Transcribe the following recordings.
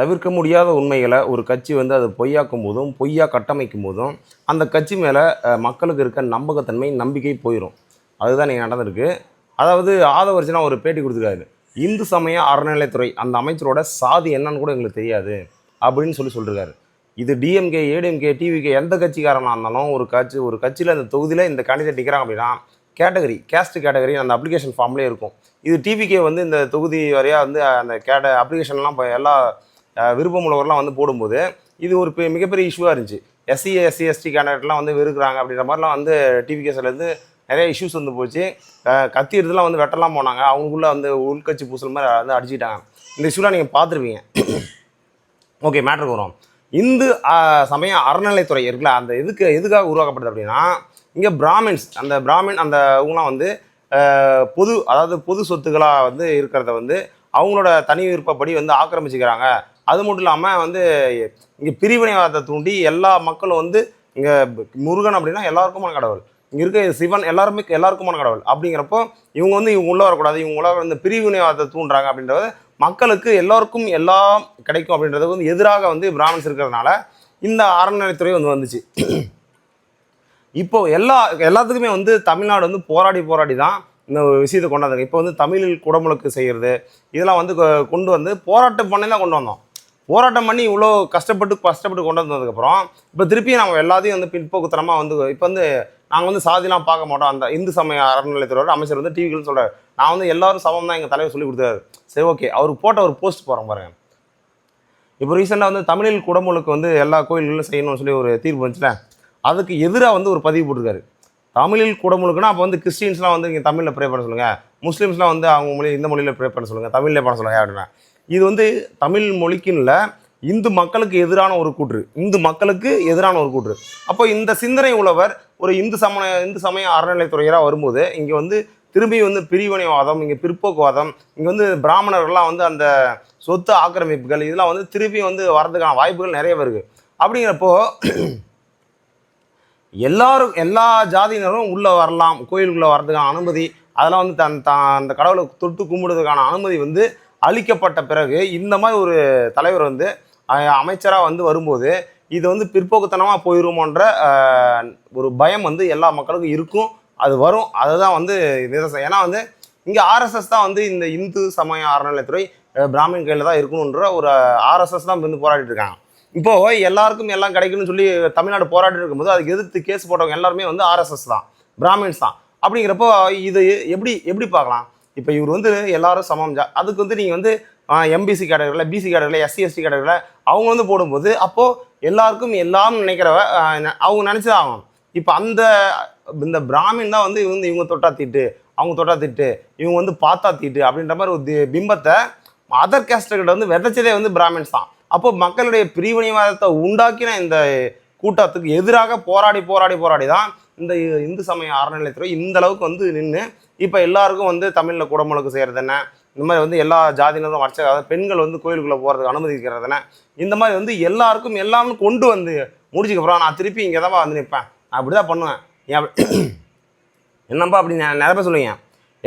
தவிர்க்க முடியாத உண்மைகளை ஒரு கட்சி வந்து அது பொய்யாக்கும் போதும் பொய்யா கட்டமைக்கும் போதும் அந்த கட்சி மேலே மக்களுக்கு இருக்க நம்பகத்தன்மை நம்பிக்கை போயிடும். அதுதான் நீங்கள் நடந்திருக்கு. அதாவது ஆதவர்ஜனா ஒரு பேட்டி கொடுத்துருக்காரு. இந்து சமய அறநிலைத்துறை அந்த அமைச்சரோட சாதி என்னன்னு கூட எங்களுக்கு தெரியாது அப்படின்னு சொல்லியிருக்காரு. இது டிஎம்கே, ஏடிஎம்கே, டிவிகே எந்த கட்சிக்காரனாக இருந்தாலும் ஒரு கட்சியில் அந்த தொகுதியில் இந்த கேண்டிடேட் நிற்கிறாங்க அப்படின்னா கேஸ்ட் கேட்டகரி அந்த அப்ளிகேஷன் ஃபார்ம்லேயே இருக்கும். இது டிவிகே வந்து இந்த தொகுதி வரையாக வந்து அந்த அப்ளிகேஷன்லாம் இப்போ எல்லா விருப்பமுள்ளவர்லாம் வந்து போடும்போது இது ஒரு மிகப்பெரிய இஷ்யூவாக இருந்துச்சு. எஸ்சி எஸ்டி கேண்டிடேட்லாம் வந்து வெறுக்கிறாங்க அப்படின்ற மாதிரிலாம் வந்து டிவிகேஸ்லேருந்து நிறைய இஷ்யூஸ் வந்து போச்சு. கத்தி எடுத்துலாம் வந்து வெட்டலாம் போனாங்க. அவங்களுக்குள்ள வந்து உள்கட்சி பூசல் மாதிரி வந்து அடிச்சுக்கிட்டாங்க. இந்த இஷ்யூலாம் நீங்கள் பார்த்துருப்பீங்க. ஓகே, மேட்ருக்கு வரும். இந்து சமய அறநிலைத்துறை இருக்குல்ல, அந்த எதுக்காக உருவாக்கப்படுது அப்படின்னா, இங்கே அந்த இவங்களாம் வந்து பொது சொத்துக்களாக வந்து இருக்கிறத வந்து அவங்களோட தனி விருப்பப்படி வந்து ஆக்கிரமிச்சுக்கிறாங்க. அது மட்டும் இல்லாமல் வந்து இங்கே பிரிவினைவாதத்தை தூண்டி எல்லா மக்களும் வந்து இங்கே முருகன் அப்படின்னா எல்லாருக்குமான கடவுள், இங்கே இருக்க சிவன் எல்லாருக்குமான கடவுள் அப்படிங்கிறப்போ இவங்க வந்து இவங்க உள்ள வரக்கூடாது, இவங்க உள்ள வந்து பிரிவினைவாதத்தை தூண்டுறாங்க அப்படின்றது மக்களுக்கு எல்லாருக்கும் எல்லாம் கிடைக்கும் அப்படின்றது வந்து எதிராக வந்து பிராமின்ஸ் இருக்கிறதுனால இந்த அறநிலைத்துறை வந்து வந்துச்சு. இப்போ எல்லாத்துக்குமே வந்து தமிழ்நாடு வந்து போராடி தான் இந்த விஷயத்தை கொண்டாந்தாங்க. இப்போ வந்து தமிழில் குடமுழுக்கு செய்கிறது இதெல்லாம் வந்து கொண்டு வந்து போராட்டம் பண்ணி தான் கொண்டு வந்தோம். போராட்டம் பண்ணி இவ்வளோ கஷ்டப்பட்டு கொண்டு வந்ததுக்கப்புறம் இப்போ திருப்பி நம்ம எல்லாத்தையும் வந்து பிற்போக்குத்தனமாக வந்து இப்போ வந்து நாங்கள் வந்து சாதிலாம் பார்க்க மாட்டோம். அந்த இந்து சமய அறநிலையத்துறையோட அமைச்சர் வந்து டிவிகள் சொல்கிறார், நான் வந்து எல்லாரும் சமம் தான் எங்கள் தலைவர் சொல்லி கொடுத்தாரு. சரி, ஓகே, அவருக்கு போட்ட ஒரு போஸ்ட் போகிறோம் பாருங்கள். இப்போ ரீசெண்டாக வந்து தமிழில் குடமுழுக்கு வந்து எல்லா கோயில்களும் செய்யணும்னு சொல்லி ஒரு தீர்ப்பு வந்துச்சுல, அதுக்கு எதிராக வந்து ஒரு பதிவு போட்டிருக்காரு. தமிழில் குடமுழுக்குன்னா அப்போ வந்து கிறிஸ்டின்ஸ்லாம் வந்து இங்கே தமிழில் ப்ரே பண்ண சொல்லுங்கள், முஸ்லீம்ஸ்லாம் வந்து அவங்க மொழி இந்த மொழியில் ப்ரே பண்ண சொல்லுங்கள், தமிழில் பண்ண சொல்லுங்கள் அப்படின்னா, இது வந்து தமிழ் மொழிக்குன்னு இல்லை, இந்து மக்களுக்கு எதிரான ஒரு கூற்று. அப்போ இந்த சிந்தனை உள்ளவர் ஒரு இந்து சமய அறநிலைத்துறையராக வரும்போது இங்கே வந்து திரும்பி வந்து பிரிவினைவாதம், இங்கே பிற்போக்குவாதம், இங்கே வந்து பிராமணர்கள்லாம் வந்து அந்த சொத்து ஆக்கிரமிப்புகள் இதெல்லாம் வந்து திருப்பி வந்து வரதுக்கான வாய்ப்புகள் நிறைய இருக்குது. அப்படிங்கிறப்போ எல்லா ஜாதியினரும் உள்ளே வரலாம், கோயிலுக்குள்ளே வர்றதுக்கான அனுமதி அதெல்லாம் வந்து அந்த கடவுளை தொட்டு கும்பிடுறதுக்கான அனுமதி வந்து அளிக்கப்பட்ட பிறகு இந்த மாதிரி ஒரு தலைவர் வந்து அமைச்சராக வந்து வரும்போது இது வந்து பிற்போக்குத்தனமாக போயிடுமோன்ற ஒரு பயம் வந்து எல்லா மக்களுக்கும் இருக்கும். அது வரும். அதுதான் வந்து நிதர்சனம். ஏன்னா வந்து இங்கே ஆர்எஸ்எஸ் தான் வந்து இந்த இந்து சமய அறநிலையத்துறை பிராமின் கையில் தான் இருக்கணுன்ற ஒரு ஆர்எஸ்எஸ் தான் வந்து போராடிட்டு இருக்காங்க. இப்போது எல்லாருக்கும் எல்லாம் கிடைக்கணும்னு சொல்லி தமிழ்நாடு போராடிட்டு இருக்கும்போது அதுக்கு எதிர்த்து கேஸ் போட்டவங்க எல்லாருமே வந்து ஆர்எஸ்எஸ் தான், பிராமின்ஸ் தான். அப்படிங்கிறப்போ இது எப்படி பார்க்கலாம்? இப்போ இவர் வந்து எல்லாரும் சமம் அதுக்கு வந்து நீங்கள் வந்து எம்பிசி கேட்டகரியில், பிசி கேட்டகரியில், எஸ்சி எஸ்டி கேட்டகரியில் அவங்க வந்து போடும்போது அப்போது எல்லாருக்கும் எல்லாம் நினைக்கிறவ அவங்க நினச்சிதான் ஆகணும். இப்போ இந்த பிராமின் தான் வந்து இவங்க தொட்டா தீட்டு, அவங்க தொட்டா தீட்டு, இவங்க வந்து பார்த்தா தீட்டு அப்படின்ற மாதிரி ஒரு பிம்பத்தை அதர் கேஸ்டர்கிட்ட வந்து விதைச்சதே வந்து பிராமின்ஸ் தான். அப்போ மக்களுடைய பிரிவினைவாதத்தை உண்டாக்கின இந்த கூட்டத்துக்கு எதிராக போராடி தான் இந்த இந்து சமய அறநிலையத்துறை இந்த அளவுக்கு வந்து நின்று இப்போ எல்லாருக்கும் வந்து தமிழில் குடமுழுக்கு செய்கிறது என்ன, இந்த மாதிரி வந்து எல்லா ஜாதியினரும் அதாவது பெண்கள் வந்து கோயிலுக்குள்ளே போகிறதுக்கு அனுமதிக்கிறது என்ன, இந்த மாதிரி வந்து எல்லாருக்கும் எல்லாமே கொண்டு வந்து முடிச்சுக்கப்புறம் நான் திருப்பி இங்கே தான் வந்து நிற்பேன், நான் அப்படி தான் பண்ணுவேன். என்னப்பா அப்படி நிறைய பேர் சொல்லுவீங்க,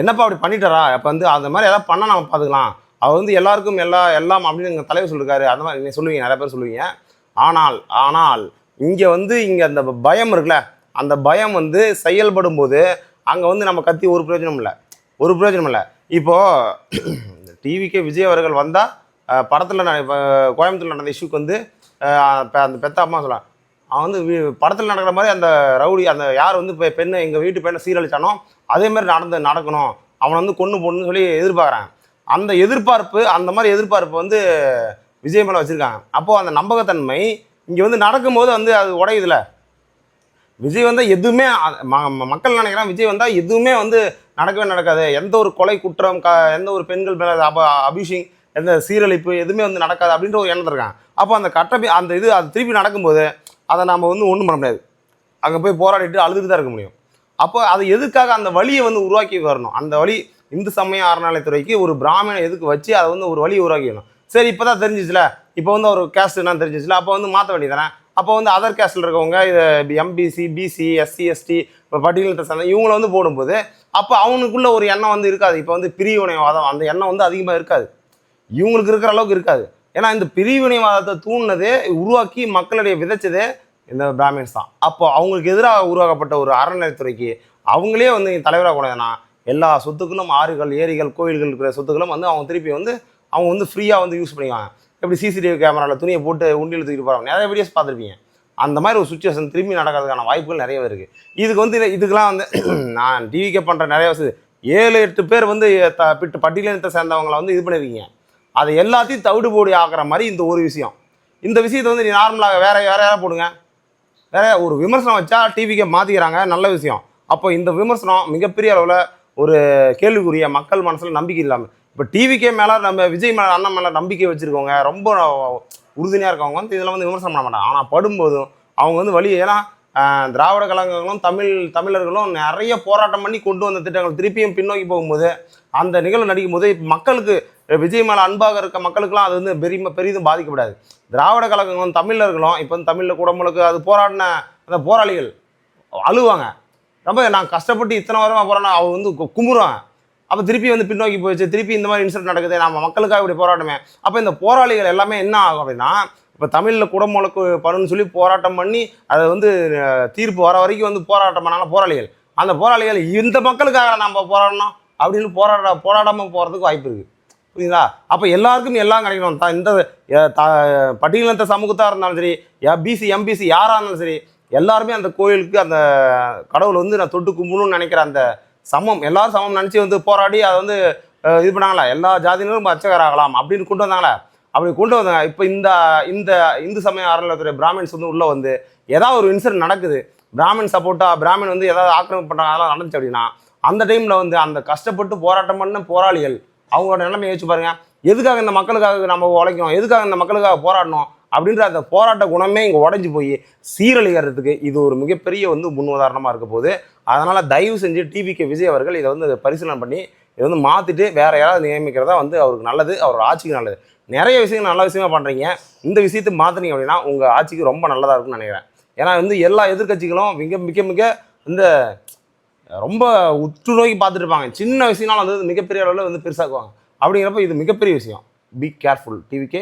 என்னப்பா அப்படி பண்ணிட்டாரா, அப்போ வந்து அந்த மாதிரி எதாவது பண்ணால் நம்ம பார்த்துக்கலாம், அவர் வந்து எல்லாருக்கும் எல்லாம் அப்படின்னு எங்கள் தலைவர் சொல்லியிருக்காரு, அந்த மாதிரி நீங்கள் சொல்லுவீங்க, நிறைய பேர் சொல்லுவீங்க. ஆனால் இங்கே அந்த பயம் இருக்குல்ல, அந்த பயம் வந்து செயல்படும் போது அங்கே வந்து நம்ம கத்தி ஒரு பிரயோஜனம் இல்லை. இப்போது டிவிக்கே விஜய் அவர்கள் வந்தால் படத்தில் இப்போ கோயம்புத்தூரில் நடந்த இஷ்யூக்கு வந்து அந்த பெத்த அம்மா சொல்லலாம், அவன் வந்து படத்தில் நடக்கிற மாதிரி அந்த ரவுடி அந்த யார் வந்து இப்போ பெண்ணை எங்கள் வீட்டு பெண்ணை சீரழிச்சானோ அதேமாதிரி நடக்கணும், அவனை வந்து கொன்று போடணும்னு சொல்லி எதிர்பார்க்குறாங்க. அந்த மாதிரி எதிர்பார்ப்பு வந்து விஜய் மேலே வச்சுருக்காங்க. அப்போது அந்த நம்பகத்தன்மை இங்கே வந்து நடக்கும்போது வந்து அது உடையுதுல. விஜய் வந்தால் எதுவுமே மக்கள் நினைக்கிறான், விஜய் வந்தால் எதுவுமே வந்து நடக்காது, எந்த ஒரு கொலை குற்றம் எந்த ஒரு பெண்கள் மேலே அபியூசிங் எந்த சீரழிப்பு எதுவுமே வந்து நடக்காது அப்படின்ற ஒரு எண்ணத்தில் இருக்காங்க. அப்போ அது திருப்பி நடக்கும்போது அதை நம்ம வந்து ஒன்றும் பண்ண முடியாது, அங்கே போய் போராடிட்டு அழுதுட்டு தான் இருக்க முடியும். அப்போ அது எதுக்காக அந்த வழியை வந்து உருவாக்கி வரணும், அந்த வழி இந்து சமய அறநிலையத்துறைக்கு ஒரு பிராமணனை எதுக்கு வச்சு அதை வந்து ஒரு வழியை உருவாக்கிடணும். சரி, இப்போ தான் தெரிஞ்சிச்சுல, இப்போ வந்து ஒரு கேஸ்ட் என்ன தெரிஞ்சிச்சுல, அப்போ வந்து மாற்ற வேண்டியதானே. அப்போ வந்து அதர் கேஸ்டில் இருக்கவங்க இது எம்பிசி, பிசி, எஸ்சி, எஸ்டி, இப்போ பட்டியலிட்ட சார்ந்த இவங்களை வந்து போடும்போது அப்போ அவனுக்குள்ள ஒரு எண்ணம் வந்து இருக்காது. இப்போ வந்து பிரிவினைவாதம் அந்த எண்ணம் வந்து அதிகமாக இருக்காது, இவங்களுக்கு இருக்கிற அளவுக்கு இருக்காது. ஏன்னா இந்த பிரிவினைவாதத்தை தூண்டினதே உருவாக்கி மக்களிடையே விதைச்சதே இந்த பிராமின்ஸ் தான். அப்போ அவங்களுக்கு எதிராக உருவாக்கப்பட்ட ஒரு அறநிலைத்துறைக்கு அவங்களே வந்து தலைவராக கூடாதுன்னா எல்லா சொத்துக்களும் ஆறுகள் ஏரிகள் கோயில்கள் இருக்கிற சொத்துக்களும் வந்து அவங்க திருப்பி வந்து அவங்க வந்து ஃப்ரீயாக வந்து யூஸ் பண்ணிக்குவாங்க. எப்படி சிசிடிவி கேமராவில் துணியை போட்டு உண்டியில் தூக்கிட்டு போகிறாங்க, நிறைய வீடியோஸ் பார்த்துருப்பீங்க. அந்த மாதிரி ஒரு சுச்சுவேஷன் திரும்பி நடக்கிறதுக்கான வாய்ப்புகள் நிறையவே இருக்குது. இதுக்கு வந்து இதுக்கெலாம் வந்து நான் டிவிக்கே பண்ணுற நிறைய வசதி 7-8 பேர் வந்து பட்டியலினத்தை சேர்ந்தவங்களை வந்து இது பண்ணியிருக்கீங்க. அதை எல்லாத்தையும் தவிடுபோடி ஆக்குற மாதிரி இந்த ஒரு விஷயம். இந்த விஷயத்தை வந்து நீ நார்மலாக வேற யாராவது போடுங்க, வேற ஒரு விமர்சனம் வச்சா டிவிக்கே மாற்றிக்கிறாங்க, நல்ல விஷயம். அப்போ இந்த விமர்சனம் மிகப்பெரிய அளவில் ஒரு கேள்விக்குரிய மக்கள் மனசில் நம்பிக்கை இல்லாமல் இப்போ டிவிக்கே மேலே நம்ம விஜய் மேலே அண்ணன் மேலே நம்பிக்கை வச்சுருக்கவங்க ரொம்ப உறுதுணையாக இருக்கவங்க வந்து இதில் வந்து விமர்சனம் பண்ண மாட்டாங்க. ஆனால் படும்போதும் அவங்க வந்து வழி ஏன்னா திராவிட கழகங்களும் தமிழர்களும் நிறைய போராட்டம் பண்ணி கொண்டு வந்த திட்டங்கள் திருப்பியும் பின்னோக்கி போகும்போது அந்த நிகழ்வு நடிக்கும் போது மக்களுக்கு விஜய் மேலே அன்பாக இருக்க மக்களுக்கெல்லாம் அது வந்து பெரிதும் பாதிக்கப்படாது. திராவிட கழகங்களும் தமிழர்களும் இப்போ வந்து தமிழில் குடமுழுக்கு அது போராடின அந்த போராளிகள் அழுவாங்க. ரொம்ப நான் கஷ்டப்பட்டு இத்தனை வாரமாக போகிறேன்னா அவங்க வந்து கும்பிடுவாங்க. அப்போ திருப்பி வந்து பின்னோக்கி போயிடுச்சு, திருப்பி இந்த மாதிரி இன்சிடென்ட் நடக்குது, நம்ம மக்களுக்காக இப்படி போராட்டமே. அப்போ இந்த போராளிகள் எல்லாமே என்ன ஆகும் அப்படின்னா இப்போ தமிழில் குடமுழுக்கு பண்ணுன்னு சொல்லி போராட்டம் பண்ணி அதை வந்து தீர்ப்பு வர வரைக்கும் வந்து போராட்டம் பண்ணாங்க போராளிகள். அந்த போராளிகள் இந்த மக்களுக்காக நம்ம போராடணும் அப்படின்னு போராடாமல் போகிறதுக்கு வாய்ப்பு இருக்குது. புரியுங்களா? அப்போ எல்லாருக்கும் எல்லாம் கிடைக்கணும். இந்த பட்டியலினத்த சமூகத்தாக இருந்தாலும் சரி, பிசி எம்பிசி யாராக இருந்தாலும் சரி, எல்லாருமே அந்த கோயிலுக்கு அந்த கடவுளை வந்து நான் தொட்டு கும்பிடணும்னு நினைக்கிற அந்த சமம் எல்லாரும் சமம் நினச்சி வந்து போராடி அதை வந்து இது பண்ணாங்களா, எல்லா ஜாதியினரும் அர்ச்சகராகலாம் அப்படின்னு கொண்டு வந்தாங்களே. அப்படி கொண்டு வந்தாங்க. இப்போ இந்த இந்து சமய அறநிலையத்துறை பிராமின்ஸ் வந்து உள்ளே வந்து ஏதாவது ஒரு இன்சிடென்ட் நடக்குது, பிராமின் சப்போர்ட்டாக பிராமின் வந்து ஏதாவது ஆக்கிரமிப்பு பண்ணுறாங்க, அதெல்லாம் நடந்துச்சு அப்படின்னா அந்த டைமில் வந்து அந்த கஷ்டப்பட்டு போராட்டம் பண்ண போராளிகள் அவங்களோட நிலைமையை யோசிச்சு பாருங்க. எதுக்காக இந்த மக்களுக்காக நம்ம உழைக்கணும், எதுக்காக இந்த மக்களுக்காக போராடணும் அப்படின்ற அந்த போராட்ட குணமே இங்கே உடஞ்சி போய் சீரழிகிறதுக்கு இது ஒரு மிகப்பெரிய வந்து முன்னுதாரணமாக இருக்க போகுது. அதனால் தயவு செஞ்சு டிவிகே விஜய் அவர்கள் இதை வந்து பரிசீலனை பண்ணி இதை வந்து மாற்றிட்டு வேறு யாராவது நியமிக்கிறதா வந்து அவருக்கு நல்லது, அவரோட ஆட்சிக்கு நல்லது. நிறைய விஷயங்கள் நல்ல விஷயமா பண்ணுறீங்க, இந்த விஷயத்தை மாற்றினீங்க அப்படின்னா உங்கள் ஆட்சிக்கு ரொம்ப நல்லதாக இருக்கும்னு நினைக்கிறேன். ஏன்னா வந்து எல்லா எதிர்கட்சிகளும் மிக இந்த ரொம்ப உற்று நோக்கி பார்த்துட்டு இருப்பாங்க. சின்ன விஷயம்னாலும் வந்து மிகப்பெரிய அளவில் வந்து பெருசாக்குவாங்க. அப்படிங்கிறப்ப இது மிகப்பெரிய விஷயம். Be careful TVK.